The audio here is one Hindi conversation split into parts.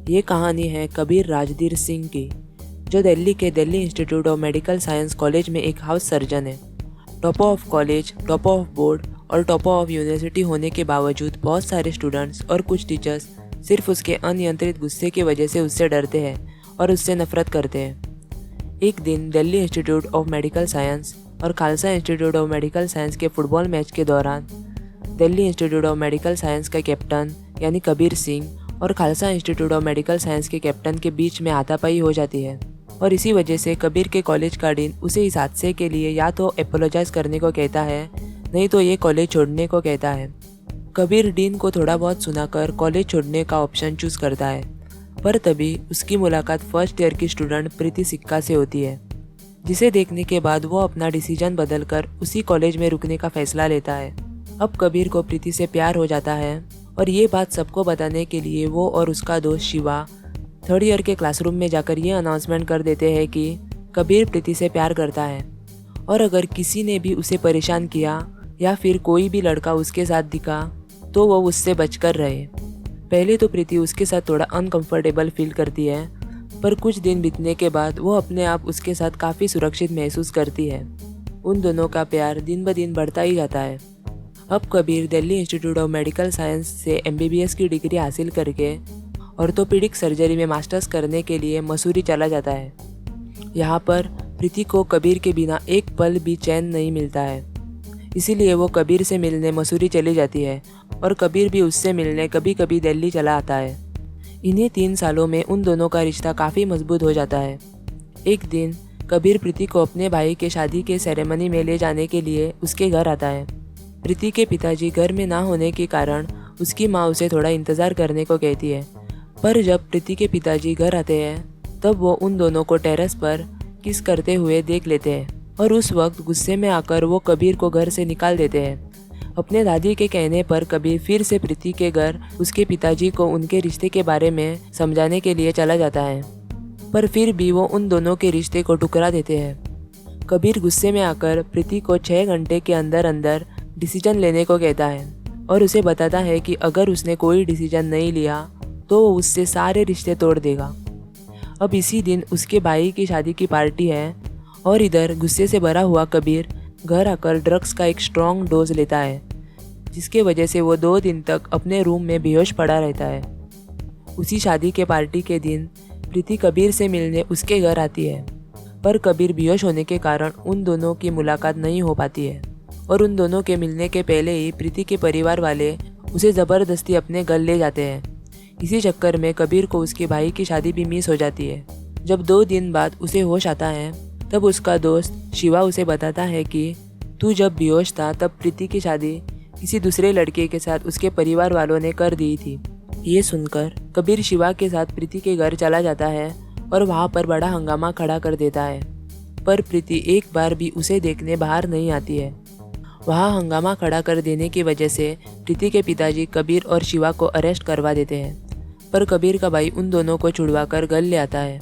ये कहानी है कबीर राजधीर सिंह की, जो दिल्ली के Delhi institute of medical science college में एक हाउस सर्जन है। Topper of college, topper of board और टॉपर ऑफ यूनिवर्सिटी होने के बावजूद बहुत सारे स्टूडेंट्स और कुछ टीचर्स सिर्फ उसके अनियंत्रित गुस्से की वजह से उससे डरते हैं और उससे नफरत करते हैं। एक दिन Delhi institute of medical science और Khalsa institute of medical science के फुटबॉल मैच के दौरान Delhi institute of medical science का कैप्टन यानी कबीर सिंह और Khalsa institute of medical science के कैप्टन के बीच में हाथापाई हो जाती है और इसी वजह से कबीर के कॉलेज का डीन उसे इस हादसे के लिए या तो अपोलोजाइज करने को कहता है, नहीं तो ये कॉलेज छोड़ने को कहता है। कबीर डीन को थोड़ा बहुत सुनाकर कॉलेज छोड़ने का ऑप्शन चूज करता है, पर तभी उसकी मुलाकात फर्स्ट ईयर की स्टूडेंट प्रीति सिक्का से होती है, जिसे देखने के बाद वो अपना डिसीजन बदलकर उसी कॉलेज में रुकने का फैसला लेता है। अब कबीर को प्रीति से प्यार हो जाता है और ये बात सबको बताने के लिए वो और उसका दोस्त शिवा थर्ड ईयर के क्लासरूम में जाकर ये अनाउंसमेंट कर देते हैं कि कबीर प्रीति से प्यार करता है और अगर किसी ने भी उसे परेशान किया या फिर कोई भी लड़का उसके साथ दिखा तो वो उससे बचकर रहे। पहले तो प्रीति उसके साथ थोड़ा अनकंफर्टेबल फील करती है, पर कुछ दिन बीतने के बाद वो अपने आप उसके साथ काफ़ी सुरक्षित महसूस करती है। उन दोनों का प्यार दिन ब दिन बढ़ता ही जाता है। अब Kabir Delhi institute of medical science से MBBS की डिग्री हासिल करके ऑर्थोपेडिक सर्जरी में मास्टर्स करने के लिए मसूरी चला जाता है। यहाँ पर प्रीति को कबीर के बिना एक पल भी चैन नहीं मिलता है, इसीलिए वो कबीर से मिलने मसूरी चली जाती है और कबीर भी उससे मिलने कभी कभी दिल्ली चला आता है। इन्हीं 3 सालों में उन दोनों का रिश्ता काफ़ी मजबूत हो जाता है। एक दिन कबीर प्रीति को अपने भाई के शादी के सेरेमनी में ले जाने के लिए उसके घर आता है। प्रीति के पिताजी घर में ना होने के कारण उसकी माँ उसे थोड़ा इंतज़ार करने को कहती है, पर जब प्रीति के पिताजी घर आते हैं तब वो उन दोनों को टेरेस पर किस करते हुए देख लेते हैं और उस वक्त गुस्से में आकर वो कबीर को घर से निकाल देते हैं। अपने दादी के कहने पर कबीर फिर से प्रीति के घर उसके पिताजी को उनके रिश्ते के बारे में समझाने के लिए चला जाता है, पर फिर भी वो उन दोनों के रिश्ते को ठुकरा देते हैं। कबीर गुस्से में आकर प्रीति को 6 घंटे के अंदर अंदर डिसीजन लेने को कहता है और उसे बताता है कि अगर उसने कोई डिसीजन नहीं लिया तो वो उससे सारे रिश्ते तोड़ देगा। अब इसी दिन उसके भाई की शादी की पार्टी है और इधर गुस्से से भरा हुआ कबीर घर आकर ड्रग्स का एक स्ट्रॉन्ग डोज लेता है, जिसके वजह से वो 2 दिन तक अपने रूम में बेहोश पड़ा रहता है। उसी शादी के पार्टी के दिन प्रीति कबीर से मिलने उसके घर आती है, पर कबीर बेहोश होने के कारण उन दोनों की मुलाकात नहीं हो पाती है और उन दोनों के मिलने के पहले ही प्रीति के परिवार वाले उसे ज़बरदस्ती अपने घर ले जाते हैं। इसी चक्कर में कबीर को उसके भाई की शादी भी मिस हो जाती है। जब 2 दिन बाद उसे होश आता है तब उसका दोस्त शिवा उसे बताता है कि तू जब बेहोश था तब प्रीति की शादी किसी दूसरे लड़के के साथ उसके परिवार वालों ने कर दी थी। ये सुनकर कबीर शिवा के साथ प्रीति के घर चला जाता है और वहाँ पर बड़ा हंगामा खड़ा कर देता है, पर प्रीति एक बार भी उसे देखने बाहर नहीं आती है। वहाँ हंगामा खड़ा कर देने की वजह से प्रीति के पिताजी कबीर और शिवा को अरेस्ट करवा देते हैं, पर कबीर का भाई उन दोनों को छुड़वा कर घर ले आता है।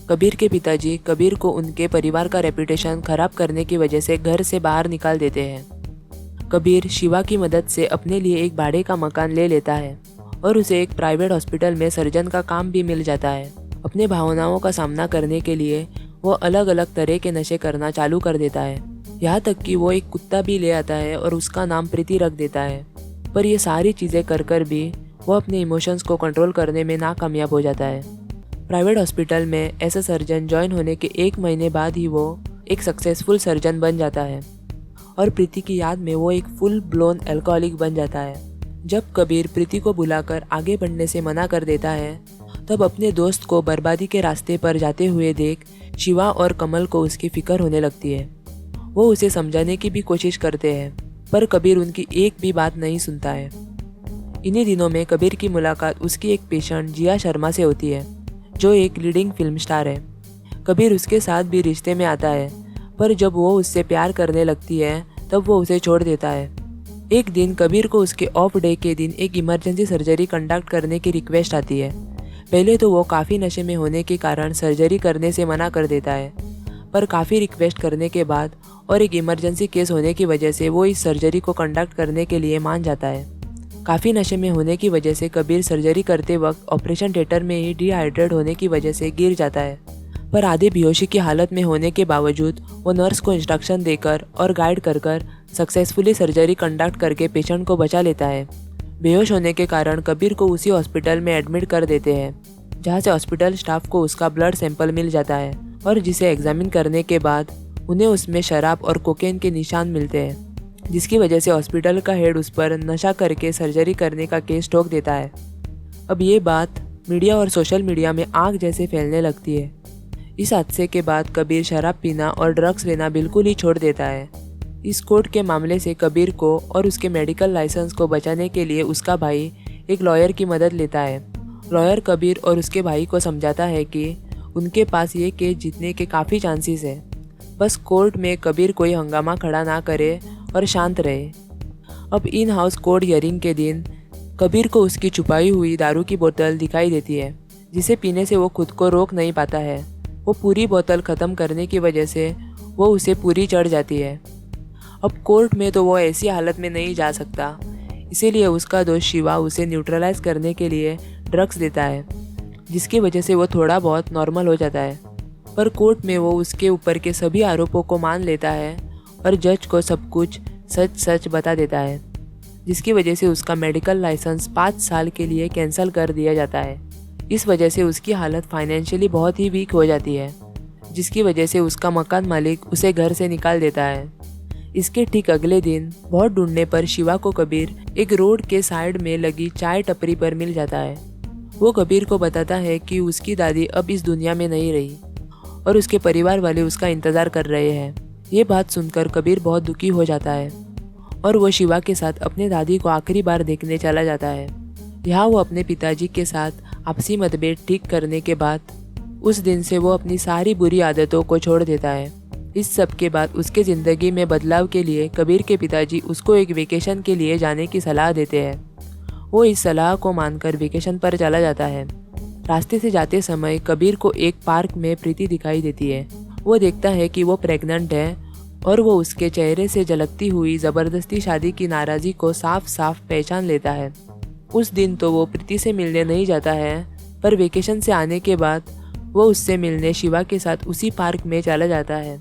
कबीर के पिताजी कबीर को उनके परिवार का रेपुटेशन खराब करने की वजह से घर से बाहर निकाल देते हैं। कबीर शिवा की मदद से अपने लिए एक भाड़े का मकान ले लेता है और उसे एक प्राइवेट हॉस्पिटल में सर्जन का काम भी मिल जाता है। अपने भावनाओं का सामना करने के लिए वो अलग अलग तरह के नशे करना चालू कर देता है, यहाँ तक कि वो एक कुत्ता भी ले आता है और उसका नाम प्रीति रख देता है। पर ये सारी चीज़ें कर भी वो अपने इमोशंस को कंट्रोल करने में नाकामयाब हो जाता है। प्राइवेट हॉस्पिटल में ऐसा सर्जन ज्वाइन होने के 1 महीने बाद ही वो एक सक्सेसफुल सर्जन बन जाता है और प्रीति की याद में वो एक फुल ब्लोन अल्कोहलिक बन जाता है। जब कबीर प्रीति को बुलाकर आगे बढ़ने से मना कर देता है तब अपने दोस्त को बर्बादी के रास्ते पर जाते हुए देख शिवा और कमल को उसकी फिक्र होने लगती है। वो उसे समझाने की भी कोशिश करते हैं, पर कबीर उनकी एक भी बात नहीं सुनता है। इन्हीं दिनों में कबीर की मुलाकात उसकी एक पेशेंट जिया शर्मा से होती है, जो एक लीडिंग फिल्म स्टार है। कबीर उसके साथ भी रिश्ते में आता है, पर जब वो उससे प्यार करने लगती है तब वो उसे छोड़ देता है। एक दिन कबीर को उसके ऑफ डे के दिन एक इमरजेंसी सर्जरी कंडक्ट करने की रिक्वेस्ट आती है। पहले तो वो काफ़ी नशे में होने के कारण सर्जरी करने से मना कर देता है, पर काफ़ी रिक्वेस्ट करने के बाद और एक इमरजेंसी केस होने की वजह से वो इस सर्जरी को कंडक्ट करने के लिए मान जाता है। काफ़ी नशे में होने की वजह से कबीर सर्जरी करते वक्त ऑपरेशन थिएटर में ही डिहाइड्रेट होने की वजह से गिर जाता है। पर आधे बेहोशी की हालत में होने के बावजूद वो नर्स को इंस्ट्रक्शन देकर और गाइड कर सक्सेसफुली सर्जरी कंडक्ट करके पेशेंट को बचा लेता है। बेहोश होने के कारण कबीर को उसी हॉस्पिटल में एडमिट कर देते हैं, जहाँ से हॉस्पिटल स्टाफ को उसका ब्लड सैंपल मिल जाता है और जिसे एग्जामिन करने के बाद उन्हें उसमें शराब और कोकेन के निशान मिलते हैं, जिसकी वजह से हॉस्पिटल का हेड उस पर नशा करके सर्जरी करने का केस ठोक देता है। अब ये बात मीडिया और सोशल मीडिया में आग जैसे फैलने लगती है। इस हादसे के बाद कबीर शराब पीना और ड्रग्स लेना बिल्कुल ही छोड़ देता है। इस कोर्ट के मामले से कबीर को और उसके मेडिकल लाइसेंस को बचाने के लिए उसका भाई एक लॉयर की मदद लेता है। लॉयर कबीर और उसके भाई को समझाता है कि उनके पास ये केस जीतने के काफ़ी चांसेस है, बस कोर्ट में कबीर कोई हंगामा खड़ा ना करे और शांत रहे। अब इन हाउस कोर्ट हियरिंग के दिन कबीर को उसकी छुपाई हुई दारू की बोतल दिखाई देती है, जिसे पीने से वो खुद को रोक नहीं पाता है। वो पूरी बोतल ख़त्म करने की वजह से वो उसे पूरी चढ़ जाती है। अब कोर्ट में तो वो ऐसी हालत में नहीं जा सकता, इसीलिए उसका दोस्त शिवा उसे न्यूट्रलाइज करने के लिए ड्रग्स देता है, जिसकी वजह से वो थोड़ा बहुत नॉर्मल हो जाता है। पर कोर्ट में वो उसके ऊपर के सभी आरोपों को मान लेता है और जज को सब कुछ सच सच बता देता है, जिसकी वजह से उसका मेडिकल लाइसेंस 5 साल के लिए कैंसिल कर दिया जाता है। इस वजह से उसकी हालत फाइनेंशियली बहुत ही वीक हो जाती है, जिसकी वजह से उसका मकान मालिक उसे घर से निकाल देता है। इसके ठीक अगले दिन बहुत ढूंढने पर शिवा को कबीर एक रोड के साइड में लगी चाय टपरी पर मिल जाता है। वो कबीर को बताता है कि उसकी दादी अब इस दुनिया में नहीं रही और उसके परिवार वाले उसका इंतज़ार कर रहे हैं। ये बात सुनकर कबीर बहुत दुखी हो जाता है और वो शिवा के साथ अपने दादी को आखिरी बार देखने चला जाता है। यहाँ वो अपने पिताजी के साथ आपसी मतभेद ठीक करने के बाद उस दिन से वो अपनी सारी बुरी आदतों को छोड़ देता है। इस सब के बाद उसके ज़िंदगी में बदलाव के लिए कबीर के पिताजी उसको एक वेकेशन के लिए जाने की सलाह देते हैं। वो इस सलाह को मानकर वेकेशन पर चला जाता है। रास्ते से जाते समय कबीर को एक पार्क में प्रीति दिखाई देती है। वो देखता है कि वो प्रेग्नेंट है और वो उसके चेहरे से झलकती हुई ज़बरदस्ती शादी की नाराज़गी को साफ साफ पहचान लेता है। उस दिन तो वो प्रीति से मिलने नहीं जाता है, पर वेकेशन से आने के बाद वो उससे मिलने शिवा के साथ उसी पार्क में चला जाता है।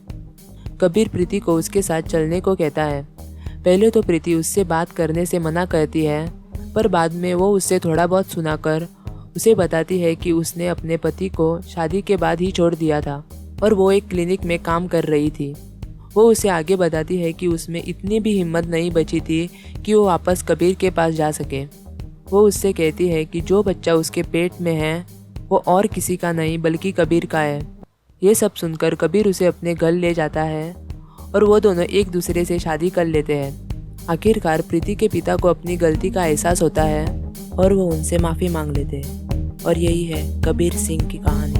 कबीर प्रीति को उसके साथ चलने को कहता है। पहले तो प्रीति उससे बात करने से मना करती है, पर बाद में वो उससे थोड़ा बहुत सुनाकर उसे बताती है कि उसने अपने पति को शादी के बाद ही छोड़ दिया था और वो एक क्लिनिक में काम कर रही थी। वो उसे आगे बताती है कि उसमें इतनी भी हिम्मत नहीं बची थी कि वो वापस कबीर के पास जा सके। वो उससे कहती है कि जो बच्चा उसके पेट में है वो और किसी का नहीं बल्कि कबीर का है। ये सब सुनकर कबीर उसे अपने घर ले जाता है और वो दोनों एक दूसरे से शादी कर लेते हैं। आखिरकार प्रीति के पिता को अपनी गलती का एहसास होता है और वो उनसे माफ़ी मांग लेते हैं। और यही है कबीर सिंह की कहानी।